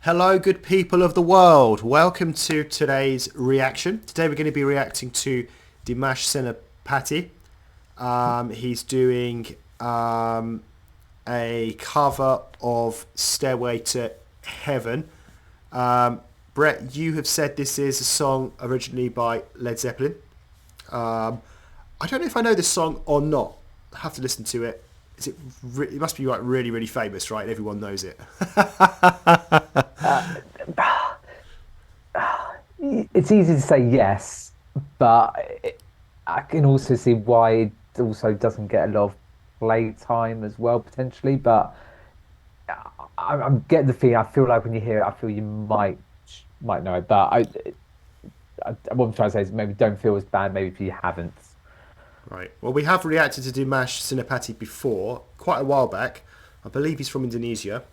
Hello, good people of the world. Welcome to today's reaction. Today we're going to be reacting to Dimas Senopati. He's doing a cover of Stairway To Heaven. Brett, you have said this is a song originally by Led Zeppelin. I don't know if I know this song or not. I have to listen to it. It must be like really, really famous, right? Everyone knows it. It's easy to say yes, but I can also see why it also doesn't get a lot of play time as well, potentially. But I'm getting the feeling. I feel like when you hear it, I feel you might know it. But what I'm trying to say is maybe don't feel as bad. Maybe if you haven't. Right. Well, we have reacted to Dimas Senopati before, quite a while back. I believe he's from Indonesia.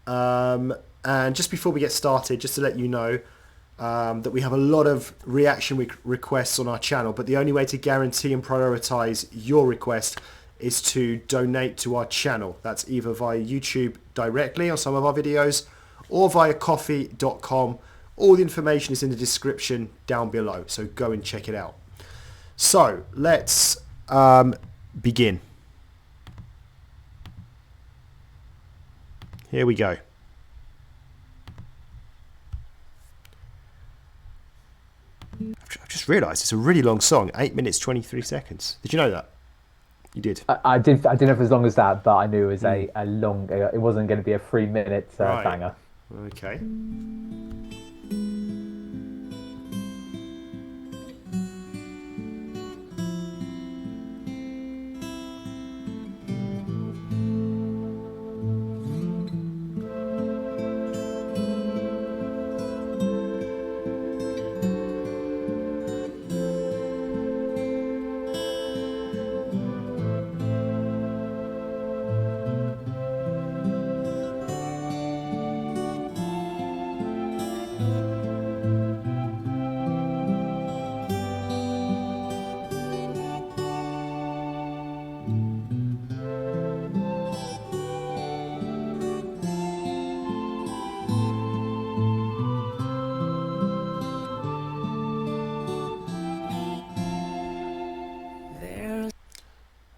And just before we get started, just to let you know that we have a lot of reaction requests on our channel, but the only way to guarantee and prioritize your request is to donate to our channel. That's either via YouTube directly on some of our videos or via coffee.com. All the information is in the description down below, so go and check it out. So let's begin. Here we go. I've just realised it's a really long song, 8 minutes 23 seconds. Did you know that? You did. I did. I didn't know if as long as that, but I knew it was a long. It wasn't going to be a 3 minute Right. banger. Okay.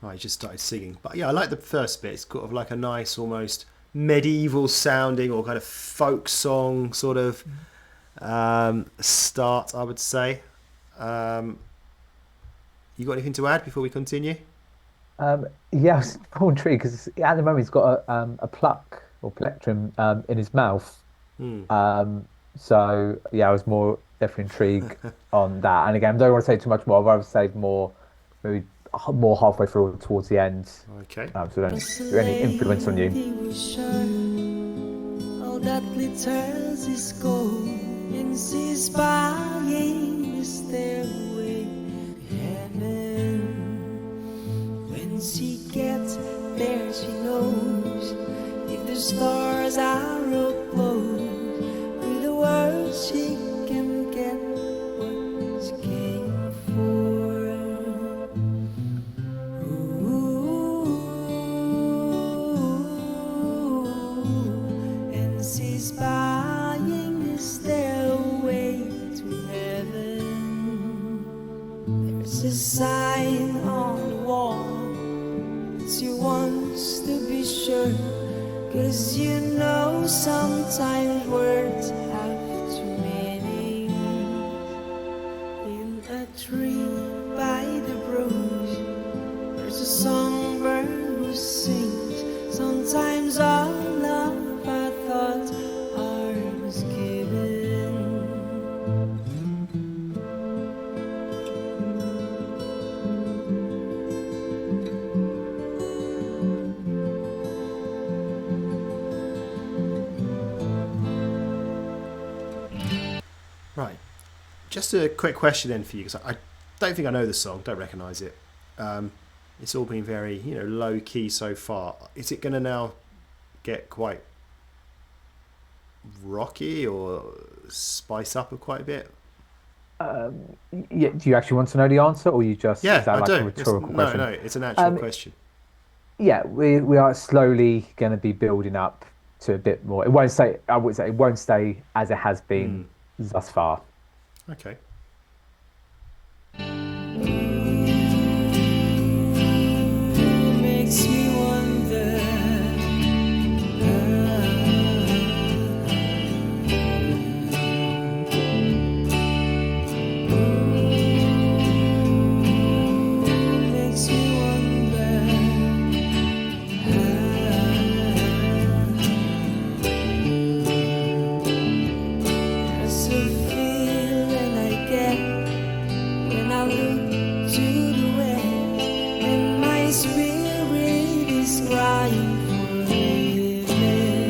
I just started singing, but yeah, I like the first bit. It's kind of like a nice, almost medieval sounding or kind of folk song sort of start, I would say. You got anything to add before we continue? Yeah, I was more intrigued because at the moment he's got a pluck or plectrum in his mouth. Hmm. So yeah, I was more definitely intrigued on that. And again, I don't want to say too much more. I'd rather say more, maybe more halfway through or towards the end. Okay. So don't do any influence on you. All that glitters is gold, and she's buying the stairway to heaven. When she gets there, she knows if the stars are aglow, with the words she can get what she came for. She's buying the stairway to heaven. There's a sign on the wall that she wants to be sure, 'cause you know sometimes words have two meanings. In a tree by the brook, there's a songbird who sings. Sometimes all love I thought art was given. Right. Just a quick question then for you, because I don't think I know the song, don't recognise it. It's all been very, low key so far. Is it going to now get quite rocky or spice up quite a bit? Yeah, do you actually want to know the answer, or you just Yeah, is that I like do. a rhetorical question? No, it's an actual question. Yeah, we are slowly going to be building up to a bit more. It won't stay. I would say it won't stay as it has been thus far. Okay. Makes me wonder. Makes me wonder. There's a feeling I get when I look to the west, and my spirit is crying for heaven.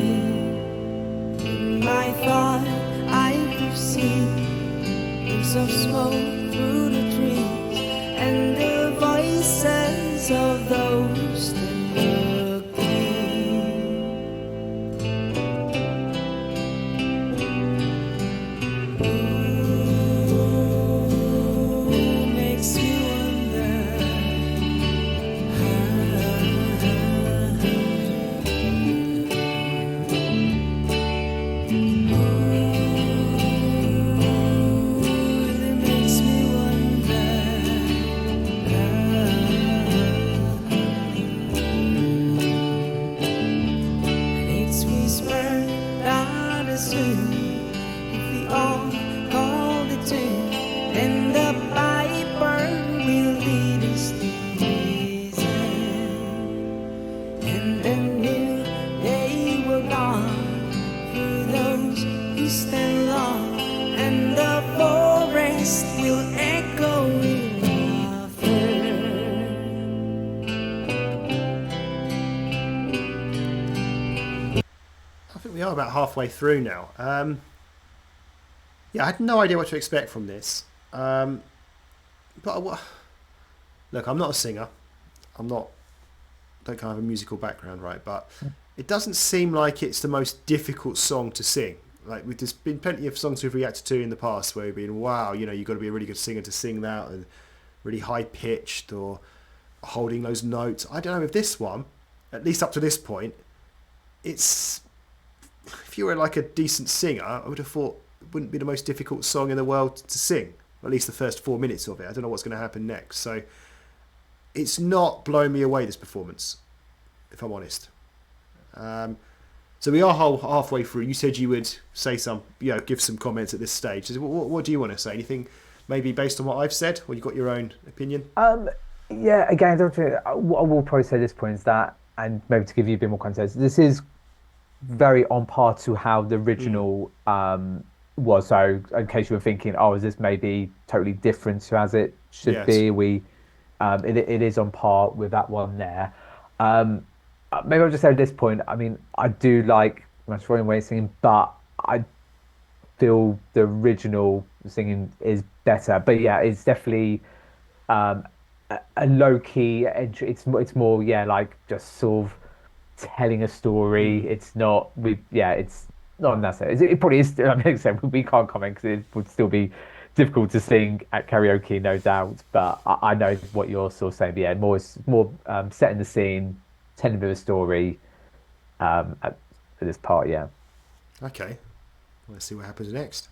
In my thought, I could see rings of smoke through the trees, and the voices of those that look makes me wonder. It makes me wonder. It's whispered down the street. If we all call the tune, then the piper will lead us to his end. And then new day will dawn for those who stand long, and the forest will echo with laughter. I think we are about halfway through now. Yeah, I had no idea what to expect from this. But look, I'm not a singer. Don't kind of have a musical background, right? But it doesn't seem like it's the most difficult song to sing. Like there's been plenty of songs we've reacted to in the past where we've been, wow, you've got to be a really good singer to sing that, and really high pitched or holding those notes. I don't know if this one, at least up to this point, it's, if you were like a decent singer, I would have thought it wouldn't be the most difficult song in the world to sing. At least the first 4 minutes of it. I don't know what's going to happen next. So it's not blowing me away, this performance, if I'm honest. So we are halfway through. You said you would say give some comments at this stage. What do you want to say? Anything maybe based on what I've said, or you got your own opinion? Yeah, again, what I will probably say at this point is that, and maybe to give you a bit more context, this is very on par to how the original was. So in case you were thinking, oh, is this maybe totally different to as it should be? It is on par with that one there. Maybe I'll just say at this point, I mean, I do like Mastroian way of singing, but I feel the original singing is better. But yeah, it's definitely a low key entry. It's more like just sort of telling a story. It's not it's not necessary. It probably is. I mean, we can't comment because it would still be difficult to sing at karaoke, no doubt. But I know what you're sort of saying. But yeah, more setting the scene, telling a bit of a story at this part. Yeah. Okay. Let's see what happens next.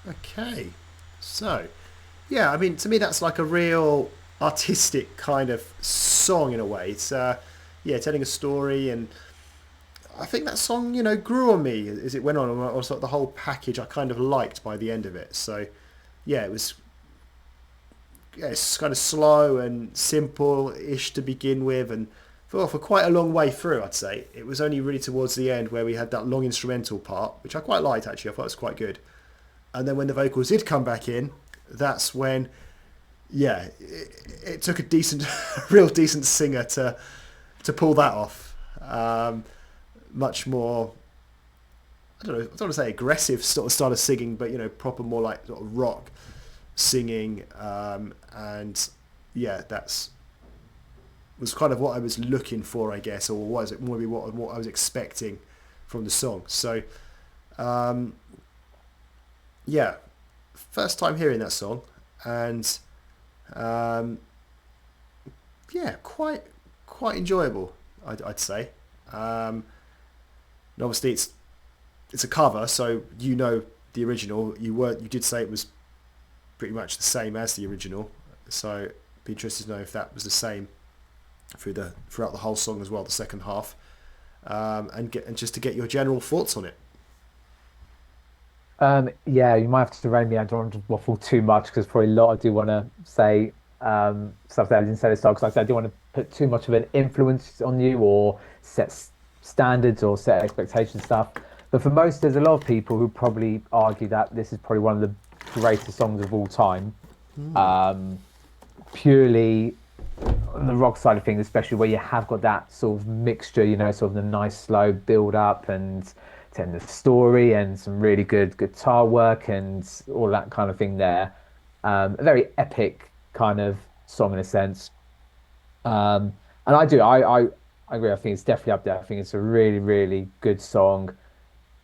Okay, so yeah, I mean, to me that's like a real artistic kind of song in a way. It's yeah, telling a story, and I think that song, you know, grew on me as it went on, or sort of the whole package I kind of liked by the end of it. So yeah, it was, yeah, it's kind of slow and simple-ish to begin with, and for quite a long way through, I'd say. It was only really towards the end where we had that long instrumental part, which I quite liked actually. I thought it was quite good. And then when the vocals did come back in, that's when, yeah, it took a decent, real decent singer to pull that off. Much more, I don't want to say aggressive sort of style of singing, but, you know, proper more like sort of rock singing. And yeah, was kind of what I was looking for, I guess, or was it maybe what I was expecting from the song. So yeah, first time hearing that song, and yeah, quite enjoyable, I'd say. And obviously it's a cover, so you know the original. You did say it was pretty much the same as the original, so it'd be interested to know if that was the same throughout the whole song as well, the second half, and just to get your general thoughts on it. Yeah, you might have to rein me. I don't want to waffle too much because probably a lot I do want to say stuff that I didn't say this time because like I said, I don't want to put too much of an influence on you or set standards or set expectation stuff. But for most, there's a lot of people who probably argue that this is probably one of the greatest songs of all time. Purely on the rock side of things, especially where you have got that sort of mixture, you know, sort of the nice slow build up and telling the story and some really good guitar work and all that kind of thing there. A very epic kind of song in a sense. And I agree. I think it's definitely up there. I think it's a really, really good song.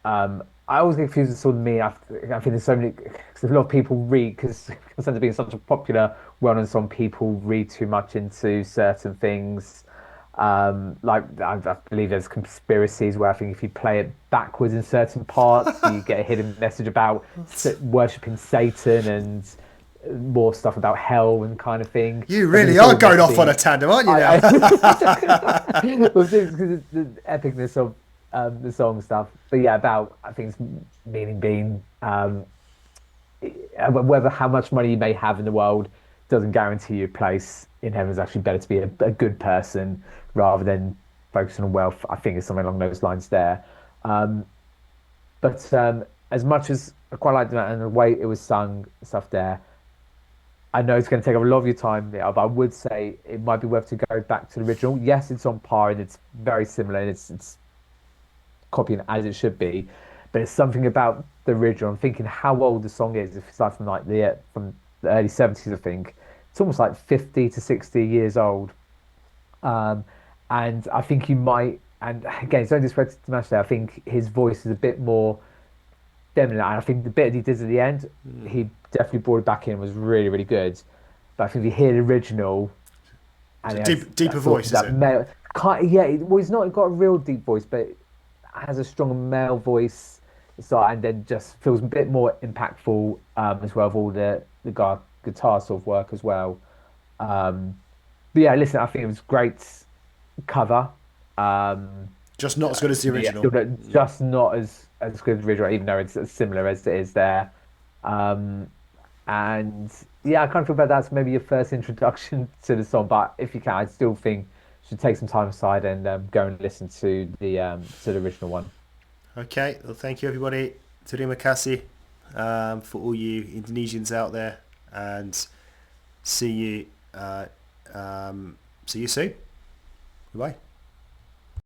I always get confused with sort of me. I think there's so many, cause a lot of people read, because it ends up being such a popular, well-known song, people read too much into certain things. Like I believe there's conspiracies where I think if you play it backwards in certain parts, you get a hidden message about worshipping Satan and more stuff about hell and kind of thing. You really are going off on a tandem, aren't you now? Well, because of the epicness of the song stuff. But yeah, about I think it's meaning being whether how much money you may have in the world doesn't guarantee you a place in heaven. Is actually better to be a good person rather than focusing on wealth. I think it's something along those lines there. But as much as I quite like that and the way it was sung, stuff there, I know it's going to take up a lot of your time there, but I would say it might be worth to go back to the original. Yes, it's on par and it's very similar and it's copying as it should be, but it's something about the original. I'm thinking how old the song is. If it's like from the early 70s, I think it's almost like 50 to 60 years old. And I think you might, and again, it's no disrespect to Dimash there, I think his voice is a bit more feminine. And I think the bit he did at the end, he definitely brought it back in, was really, really good. But I think if you hear the original, and it has deeper voice, is it? Male, well, he's not got a real deep voice, but has a strong male voice, so and then just feels a bit more impactful as well with all the guitar sort of work as well. But yeah, listen, I think it was great cover. Just not as good as the original. Yeah, just not as good as the original, even though it's as similar as it is there. And yeah, I kind of feel about that's maybe your first introduction to the song, but if you can, I still think you should take some time aside and go and listen to the original one. Okay, well, thank you everybody. Terima kasih for all you Indonesians out there, and see you soon. Goodbye.